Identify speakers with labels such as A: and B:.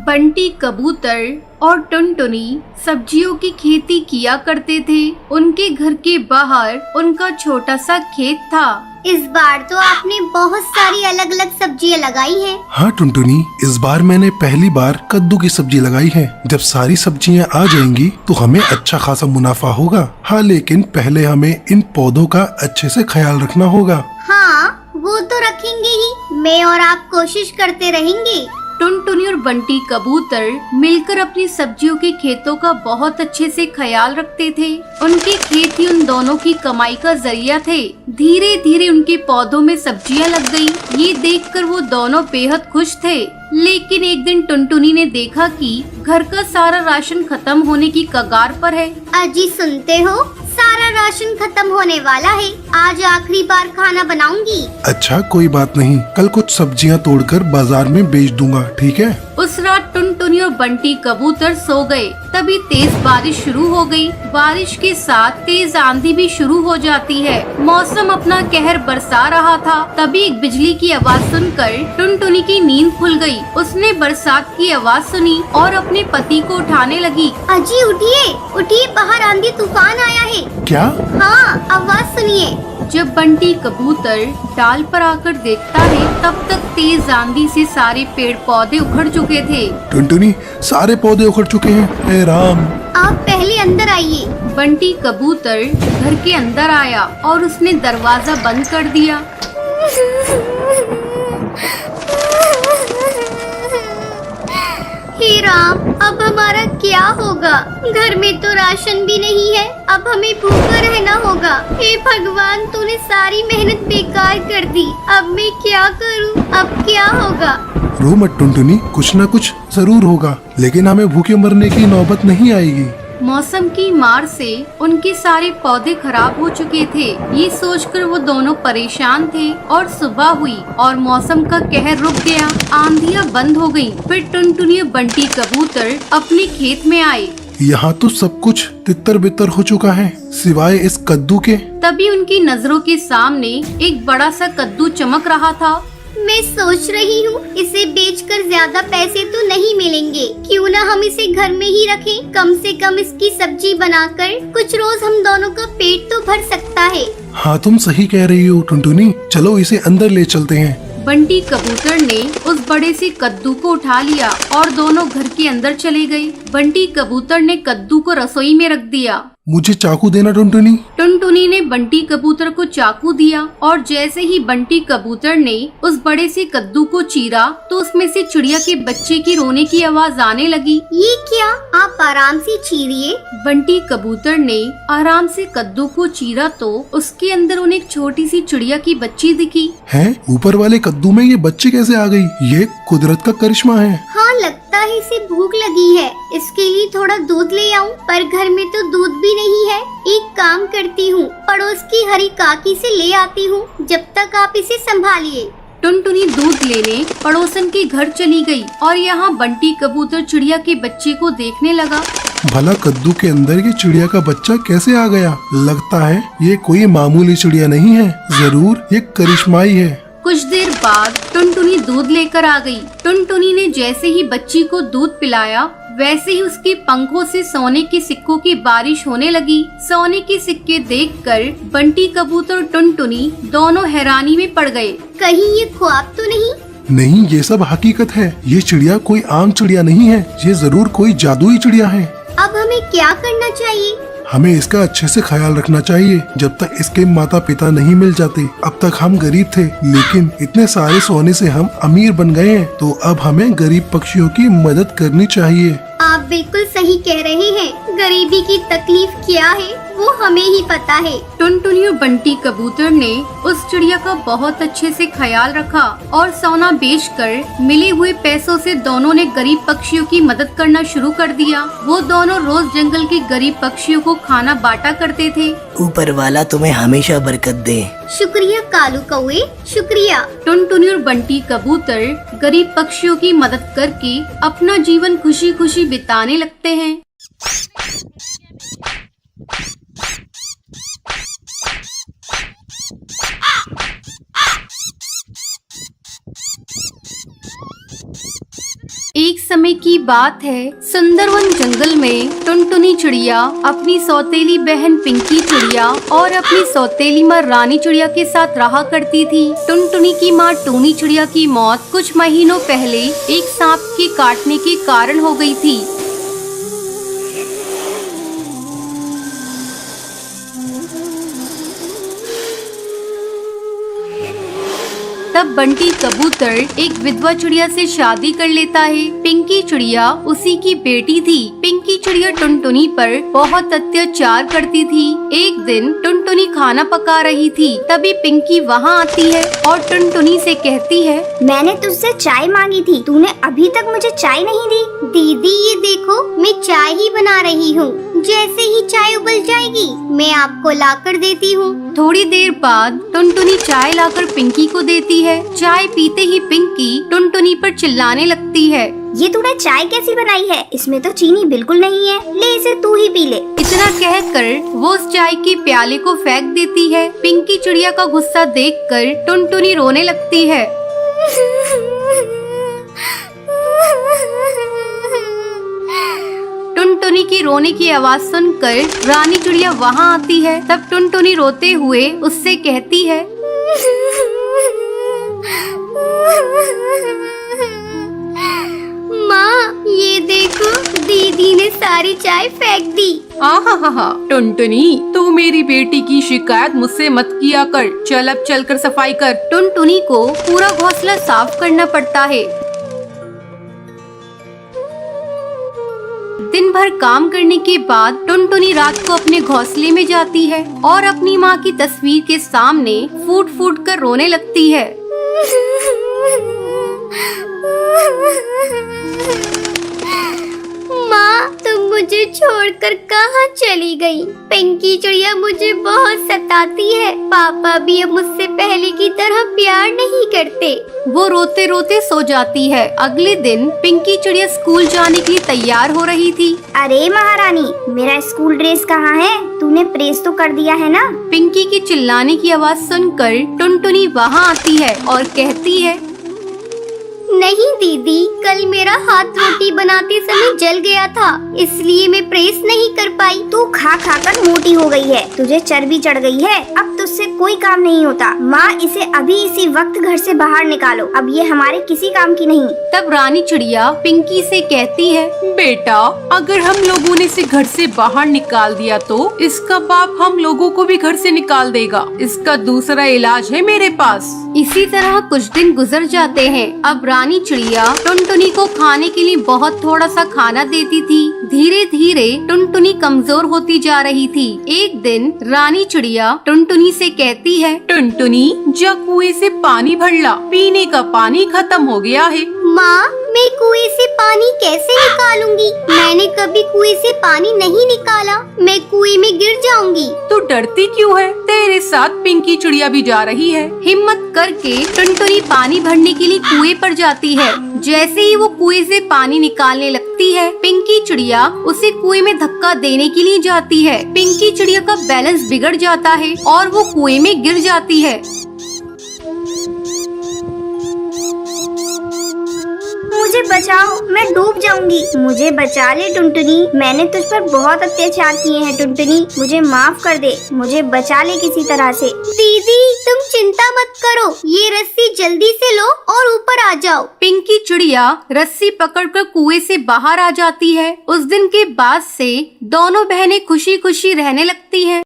A: बंटी कबूतर और टुनटुनी सब्जियों की खेती किया करते थे। उनके घर के बाहर उनका छोटा सा खेत था।
B: इस बार तो आपने बहुत सारी अलग अलग सब्जियां लगाई हैं।
C: हाँ टुनटुनी, इस बार मैंने पहली बार कद्दू की सब्जी लगाई है। जब सारी सब्जियां आ जाएंगी तो हमें अच्छा खासा मुनाफा होगा। हाँ, लेकिन पहले हमें इन पौधों का अच्छे से ख्याल रखना होगा।
B: हाँ, वो तो रखेंगे ही। मैं और आप कोशिश करते रहेंगे।
A: टुनटुनी और बंटी कबूतर मिलकर अपनी सब्जियों के खेतों का बहुत अच्छे से ख्याल रखते थे। उनके खेत ही उन दोनों की कमाई का जरिया थे। धीरे धीरे उनके पौधों में सब्जियां लग गई। ये देखकर वो दोनों बेहद खुश थे। लेकिन एक दिन टुनटुनी ने देखा कि घर का सारा राशन खत्म होने की कगार पर है।
B: अजी सुनते हो, सारा राशन खत्म होने वाला है। आज आखिरी बार खाना बनाऊंगी।
C: अच्छा, कोई बात नहीं, कल कुछ सब्जियां तोड़कर बाजार में बेच दूंगा, ठीक है?
A: उस रात टुनटुनी और बंटी कबूतर सो गए। तभी तेज बारिश शुरू हो गई। बारिश के साथ तेज आंधी भी शुरू हो जाती है। मौसम अपना कहर बरसा रहा था। तभी एक बिजली की आवाज सुनकर टुनटुनी की नींद खुल गई। उसने बरसात की आवाज सुनी और अपने पति को उठाने लगी।
B: अजी उठिए, उठिए, बाहर आंधी तूफान आया है।
C: क्या?
B: हाँ, आवाज सुनिए।
A: जब बंटी कबूतर डाल पर आकर देखता है, तब तक तेज आंधी से सारे पेड़ पौधे उखड़ चुके थे।
C: टुनटुनी, सारे पौधे उखड़ चुके हैं। हे राम!
B: आप पहले अंदर आइए।
A: बंटी कबूतर घर के अंदर आया और उसने दरवाजा बंद कर दिया।
B: हे राम, अब हमारा क्या होगा? घर में तो राशन भी नहीं है। अब हमें भूखा रहना होगा। हे भगवान, तूने सारी मेहनत बेकार कर दी। अब मैं क्या करूं? अब क्या होगा?
C: रो मत टुनटुनी, कुछ न कुछ जरूर होगा, लेकिन हमें भूखे मरने की नौबत नहीं आएगी।
A: मौसम की मार से उनके सारे पौधे खराब हो चुके थे। ये सोचकर वो दोनों परेशान थे और सुबह हुई और मौसम का कहर रुक गया। आंधियां बंद हो गईं। फिर टुनटुनी और बंटी कबूतर अपने खेत में आए।
C: यहाँ तो सब कुछ तितर बितर हो चुका है, सिवाय इस कद्दू के।
A: तभी उनकी नजरों के सामने एक बड़ा सा कद्दू चमक रहा था।
B: मैं सोच रही हूँ, इसे बेचकर ज्यादा पैसे तो नहीं मिलेंगे। क्यों ना हम इसे घर में ही रखें। कम से कम इसकी सब्जी बनाकर कुछ रोज हम दोनों का पेट तो भर सकता है।
C: हाँ, तुम सही कह रही हो टुनटुनी, चलो इसे अंदर ले चलते हैं।
A: बंटी कबूतर ने उस बड़े से कद्दू को उठा लिया और दोनों घर के अंदर चले गए। बंटी कबूतर ने कद्दू को रसोई में रख दिया।
C: मुझे चाकू देना टुनटुनी।
A: टुनटुनी ने बंटी कबूतर को चाकू दिया और जैसे ही बंटी कबूतर ने उस बड़े से कद्दू को चीरा तो उसमें से चिड़िया के बच्चे की रोने की आवाज आने लगी।
B: ये क्या? आप आराम से चीरिए।
A: बंटी कबूतर ने आराम से कद्दू को चीरा तो उसके अंदर उन्हें एक छोटी सी चिड़िया की बच्ची दिखी।
C: हैं? ऊपर वाले कद्दू में ये बच्चे कैसे आ गई? ये कुदरत का करिश्मा है।
B: हाँ, लगता है इसे भूख लगी है। इसके लिए थोड़ा दूध ले आऊं, पर घर में तो दूध भी नहीं है। एक काम करती हूँ, पड़ोस की हरी काकी से ले आती हूँ। जब तक आप इसे संभालिए।
A: टुनटुनी दूध लेने पड़ोसन के घर चली गई और यहाँ बंटी कबूतर चिड़िया के बच्चे को देखने लगा।
C: भला कद्दू के अंदर ये चिड़िया का बच्चा कैसे आ गया? लगता है ये कोई मामूली चिड़िया नहीं है, जरूर ये करिश्माई है।
A: कुछ देर बाद टुनटुनी दूध लेकर आ गई। टुनटुनी ने जैसे ही बच्ची को दूध पिलाया, वैसे ही उसके पंखों से सोने के सिक्कों की बारिश होने लगी। सोने के सिक्के देखकर बंटी कबूतर और टुनटुनी दोनों हैरानी में पड़ गए।
B: कहीं ये ख्वाब तो नहीं?
C: नहीं, ये सब हकीकत है। ये चिड़िया कोई आम चिड़िया नहीं है, ये जरूर कोई जादुई चिड़िया है।
B: अब हमें क्या करना चाहिए?
C: हमें इसका अच्छे से ख्याल रखना चाहिए। जब तक इसके माता पिता नहीं मिल जाते, अब तक हम गरीब थे, लेकिन इतने सारे सोने से हम अमीर बन गए हैं। तो अब हमें गरीब पक्षियों की मदद करनी चाहिए।
B: आप बिल्कुल सही कह रहे हैं। गरीबी की तकलीफ क्या है वो हमें ही पता है।
A: टुनटुनी और बंटी कबूतर ने उस चिड़िया का बहुत अच्छे से ख्याल रखा और सोना बेचकर मिले हुए पैसों से दोनों ने गरीब पक्षियों की मदद करना शुरू कर दिया। वो दोनों रोज जंगल के गरीब पक्षियों को खाना बांटा करते थे।
D: ऊपर वाला तुम्हें हमेशा बरकत दे।
B: शुक्रिया कालू कौवे, शुक्रिया।
A: टुनटुनी और बंटी कबूतर गरीब पक्षियों की मदद करके अपना जीवन खुशी खुशी बिताने लगते हैं। एक समय की बात है, सुंदरवन जंगल में टुनटुनी चिड़िया अपनी सौतेली बहन पिंकी चिड़िया और अपनी सौतेली माँ रानी चिड़िया के साथ रहा करती थी। टुनटुनी की माँ टूनी चिड़िया की मौत कुछ महीनों पहले एक सांप के काटने के कारण हो गई थी। तब बंटी कबूतर एक विधवा चिड़िया से शादी कर लेता है। पिंकी चिड़िया उसी की बेटी थी। पिंकी चिड़िया टुनटुनी पर बहुत अत्याचार करती थी। एक दिन टुनटुनी खाना पका रही थी, तभी पिंकी वहाँ आती है और टुनटुनी से कहती है,
B: मैंने तुझसे चाय मांगी थी, तूने अभी तक मुझे चाय नहीं दी। दीदी ये देखो, मैं चाय ही बना रही हूँ, जैसे ही चाय उबल जाएगी मैं आपको लाकर देती हूँ।
A: थोड़ी देर बाद टुनटुनी चाय लाकर पिंकी को देती है। चाय पीते ही पिंकी टुनटुनी पर चिल्लाने लगती है,
B: ये तूने चाय कैसी बनाई है? इसमें तो चीनी बिल्कुल नहीं है, ले इसे तू ही पी ले।
A: इतना कहकर वो उस चाय के प्याले को फेंक देती है। पिंकी चिड़िया का गुस्सा देखकर टुनटुनी रोने लगती है। टुनटुनी की रोने की आवाज सुनकर रानी चिड़िया वहाँ आती है। तब टुनटुनी रोते हुए उससे कहती है,
B: माँ ये देखो, दीदी ने सारी चाय फेंक दी।
E: आहा, टुनटुनी तू मेरी बेटी की शिकायत मुझसे मत किया कर। चल अब चलकर सफाई कर।
A: टुनटुनी को पूरा घोंसला साफ करना पड़ता है। दिन भर काम करने के बाद टुनटुनी रात को अपने घोंसले में जाती है और अपनी माँ की तस्वीर के सामने फूट फूट कर रोने लगती है।
B: माँ तुम मुझे छोड़कर कहाँ चली गई? पिंकी चिड़िया मुझे बहुत सताती है। पापा भी अब मुझसे पहले की तरह प्यार नहीं करते।
A: वो रोते रोते सो जाती है। अगले दिन पिंकी चिड़िया स्कूल जाने के लिए तैयार हो रही थी।
B: अरे महारानी, मेरा स्कूल ड्रेस कहाँ है? तूने प्रेस तो कर दिया है ना?
A: पिंकी की चिल्लाने की आवाज सुनकर टुनटुनी वहाँ आती है और कहती है,
B: नहीं दीदी, कल मेरा हाथ रोटी बनाते समय जल गया था, इसलिए मैं प्रेस नहीं कर पाई। तू खा खा कर मोटी हो गई है, तुझे चर्बी चढ़ गई है, अब तुझसे कोई काम नहीं होता। माँ इसे अभी इसी वक्त घर से बाहर निकालो, अब ये हमारे किसी काम की नहीं।
A: तब रानी चिड़िया पिंकी से कहती है,
E: बेटा अगर हम लोगों ने इसे घर से बाहर निकाल दिया तो इसका बाप हम लोगों को भी घर से निकाल देगा। इसका दूसरा इलाज है मेरे पास।
A: इसी तरह कुछ दिन गुजर जाते हैं। अब रानी चिड़िया टुनटुनी को खाने के लिए बहुत थोड़ा सा खाना देती थी। धीरे धीरे टुनटुनी कमजोर होती जा रही थी। एक दिन रानी चिड़िया टुनटुनी से कहती है,
E: टुनटुनी जा कुएं से पानी भर ला, पीने का पानी खत्म हो गया है।
B: माँ मैं कुएं से पानी कैसे निकालूंगी? मैंने कभी कुएं से पानी नहीं निकाला, मैं कुएं में गिर जाऊंगी।
E: तू डरती क्यों है? तेरे साथ पिंकी चिड़िया भी जा रही है।
A: हिम्मत करके टुनटुनी पानी भरने के लिए कुएं पर जाती है। जैसे ही वो कुएं से पानी निकालने लगती है, पिंकी चिड़िया उसे कुएं में धक्का देने के लिए जाती है। पिंकी चिड़िया का बैलेंस बिगड़ जाता है और वो कुएं में गिर जाती है।
B: मुझे बचाओ, मैं डूब जाऊंगी। मुझे बचा ले टुनटुनी, मैंने तुझ पर बहुत अत्याचार किए हैं टुनटुनी, मुझे माफ कर दे, मुझे बचा ले किसी तरह से। दीदी तुम चिंता मत करो, ये रस्सी जल्दी से लो और ऊपर आ जाओ।
A: पिंकी चिड़िया रस्सी पकड़कर कुएं से बाहर आ जाती है। उस दिन के बाद से दोनों बहनें खुशी खुशी रहने लगती हैं।